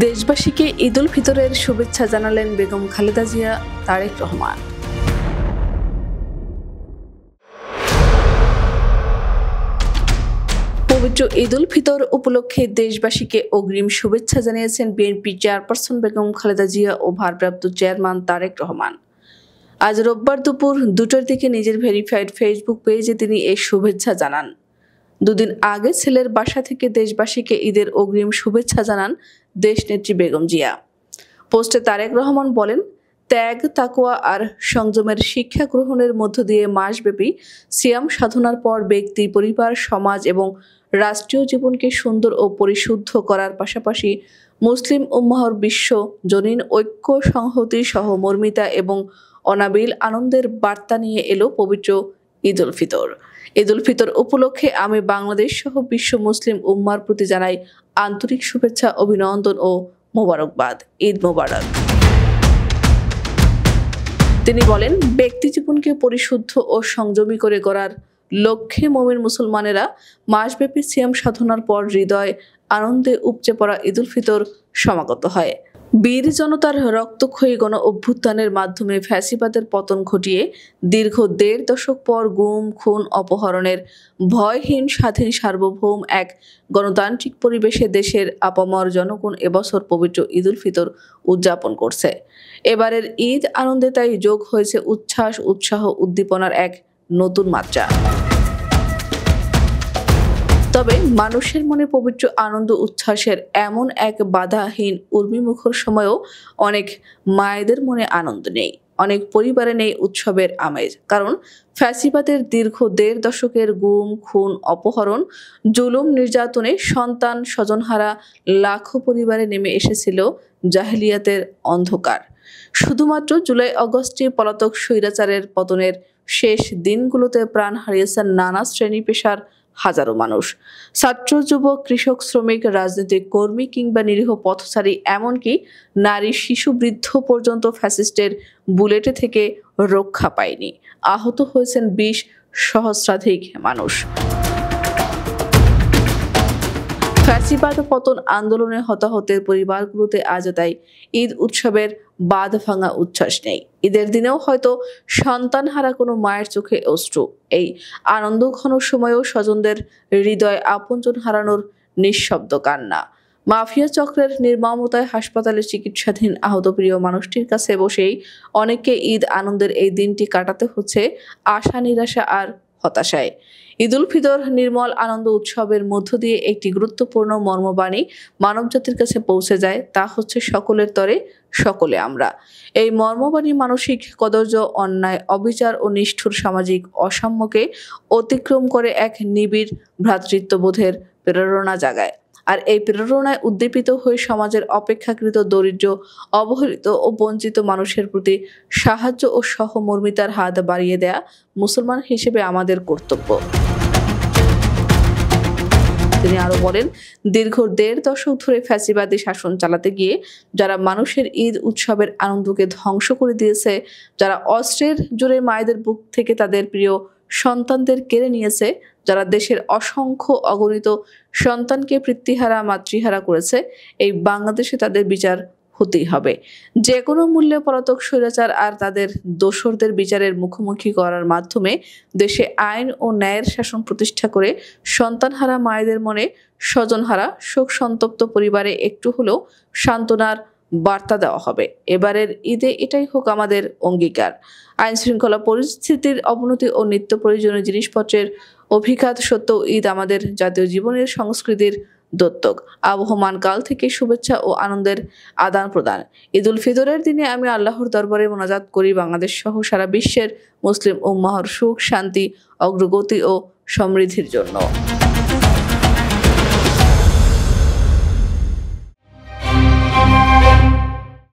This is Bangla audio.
দেশবাসীকে ঈদ উল ফিতরের শুভেচ্ছা জানালেন বেগম খালেদা জিয়া, তারেক রহমান। পবিত্র ঈদ উল ফিতর উপলক্ষে দেশবাসীকে অগ্রিম শুভেচ্ছা জানিয়েছেন বিএনপি চেয়ারপারসন বেগম খালেদা জিয়া ও ভারপ্রাপ্ত চেয়ারম্যান তারেক রহমান। আজ রোববার দুপুর 2টার দিকে নিজের ভেরিফাইড ফেসবুক পেজে তিনি এই শুভেচ্ছা জানান। দুদিন আগে ছেলের বাসা থেকে দেশবাসীকে ঈদের অগ্রিম শুভেচ্ছা জানান দেশনেত্রী বেগম জিয়া। পোস্টে তারেক রহমান বলেন, ত্যাগ, তাকওয়া আর সংযমের শিক্ষা গ্রহণের মধ্য দিয়ে মাসব্যাপী সিয়াম সাধনার পর ব্যক্তি, পরিবার, সমাজ এবং রাষ্ট্রীয় জীবনকে সুন্দর ও পরিশুদ্ধ করার পাশাপাশি মুসলিম উম্মাহর বিশ্বজনীন ঐক্য, সংহতি, সহমর্মিতা এবং অনাবিল আনন্দের বার্তা নিয়ে এলো পবিত্র ঈদ উল ফিতর। ঈদ উল ফিতর উপলক্ষে আমি বাংলাদেশ সহ বিশ্ব মুসলিম উম্মার প্রতি জানাই আন্তরিক শুভেচ্ছা, অভিনন্দন ও মোবারকবাদ। ঈদ মোবারক। তিনি বলেন, ব্যক্তি জীবনকে পরিশুদ্ধ ও সংযমী করে গড়ার লক্ষ্যে মুমিন মুসলমানেরা মাসব্যাপী সিয়াম সাধনার পর হৃদয় আনন্দে উপচে পড়া ঈদ উল ফিতর সমাগত হয়। বীর জনতার রক্তক্ষয়ী গণ অভ্যুত্থানের মাধ্যমে ফ্যাসিবাদের পতন ঘটিয়ে দীর্ঘ 1.5 দশক পর গুম, খুন, অপহরণের ভয়হীন স্বাধীন সার্বভৌম এক গণতান্ত্রিক পরিবেশে দেশের আপামর জনগণ এবছর পবিত্র ঈদ উল ফিতর উদযাপন করছে। এবারের ঈদ আনন্দে তাই যোগ হয়েছে উচ্ছ্বাস, উৎসাহ, উদ্দীপনার এক নতুন মাত্রা। তবে মানুষের মনে পবিত্র আনন্দ উচ্ছ্বাসের এমন এক বাধাহীন উর্মিমুখর সময়েও অনেক মায়েদের মনে আনন্দ নেই, অনেক পরিবারে নেই উৎসবের আমেজ। কারণ ফ্যাসিবাদের দীর্ঘ 1.5 দশকের গুম, খুন, অপহরণ, জুলুম, নির্যাতনে সন্তান স্বজনহারা লাখো পরিবারে নেমে এসেছিল জাহেলিয়াতের অন্ধকার। শুধুমাত্র জুলাই আগস্টে পলাতক স্বৈরাচারের পতনের শেষ দিনগুলোতে প্রাণ হারিয়েছেন নানা শ্রেণী পেশার হাজারো মানুষ। ছাত্র, যুবক, কৃষক, শ্রমিক, রাজনৈতিক কর্মী কিংবা নিরীহ পথচারী, এমনকি নারী, শিশু, বৃদ্ধ পর্যন্ত ফ্যাসিস্টের বুলেটে থেকে রক্ষা পায়নি। আহত হয়েছেন 20 সহস্রাধিক মানুষ। ফ্যাসিবাদ পতন আন্দোলনে হতাহতের পরিবারগুলোতে আজ তাই ঈদ উৎসবের বাঁধ ভাঙা উচ্ছ্বাস নেই। ঈদের দিনেও হয়তো সন্তানহারা কোনো মায়ের চোখে অশ্রু। এই আনন্দ ঘন সময়েও স্বজনদের হৃদয় আপনজন হারানোর নিঃশব্দ কান্না। মাফিয়া চক্রের নির্মমতায় হাসপাতালে চিকিৎসাধীন আহত প্রিয় মানুষটির কাছে বসেই অনেককে ঈদ আনন্দের এই দিনটি কাটাতে হচ্ছে আশা, নিরাশা আর হতাশায়। ঈদ উল ফিতর নির্মল আনন্দ উৎসবের মধ্য দিয়ে একটি গুরুত্বপূর্ণ মর্মবাণী মানবজাতির কাছে পৌঁছে যায়, তা হচ্ছে সকলের তরে সকলে আমরা। এই মর্মবাণী মানসিক কদর্য, অন্যায়, অবিচার ও নিষ্ঠুর সামাজিক অসাম্যকে অতিক্রম করে এক নিবিড় ভ্রাতৃত্ববোধের প্রেরণা জাগায়। আর এই প্রেরণায় উদ্দীপিত হয়ে সমাজের অপেক্ষাকৃত দরিদ্র, অবহেলিত ও বঞ্চিত মানুষের প্রতি সাহায্য ও সহমর্মিতার হাত বাড়িয়ে দেয়া মুসলমান হিসেবে আমাদের কর্তব্য। তিনি আরো বলেন, দীর্ঘ 1.5 দশক ধরে ফ্যাসিবাদী শাসন চালাতে গিয়ে যারা মানুষের ঈদ উৎসবের আনন্দকে ধ্বংস করে দিয়েছে, যারা অস্ত্রের জোরে মায়েদের বুক থেকে তাদের প্রিয় সন্তানদের কেড়ে নিয়েছে, যারা দেশের অসংখ্য অগণিত সন্তানকে পিতৃহারা, মাতৃহারা করেছে, এই বাংলাদেশে তাদের বিচার হতেই হবে। যে কোনো মূল্যে পলাতক স্বৈরাচার আর তাদের দোসরদের বিচারের মুখোমুখি করার মাধ্যমে দেশে আইন ও ন্যায়ের শাসন প্রতিষ্ঠা করে সন্তানহারা মায়েদের মনে, স্বজনহারা শোক সন্তপ্ত পরিবারে একটু হলেও সান্ত্বনার বার্তা দেওয়া হবে। এবারের ঈদে এটাই হোক আমাদের অঙ্গীকার। আইন শৃঙ্খলা পরিস্থিতির অবনতি ও নিত্য প্রয়োজনীয় জিনিসপত্রের অভিঘাত সত্ত্বেও ঈদ আমাদের জাতীয় জীবনের সংস্কৃতির দত্তক। আবহমান কাল থেকে শুভেচ্ছা ও আনন্দের আদান প্রদান। ঈদ উল ফিতরের দিনে আমি আল্লাহর দরবারে মোনাজাত করি বাংলাদেশ সহ সারা বিশ্বের মুসলিম উম্মাহর সুখ, শান্তি, অগ্রগতি ও সমৃদ্ধির জন্য।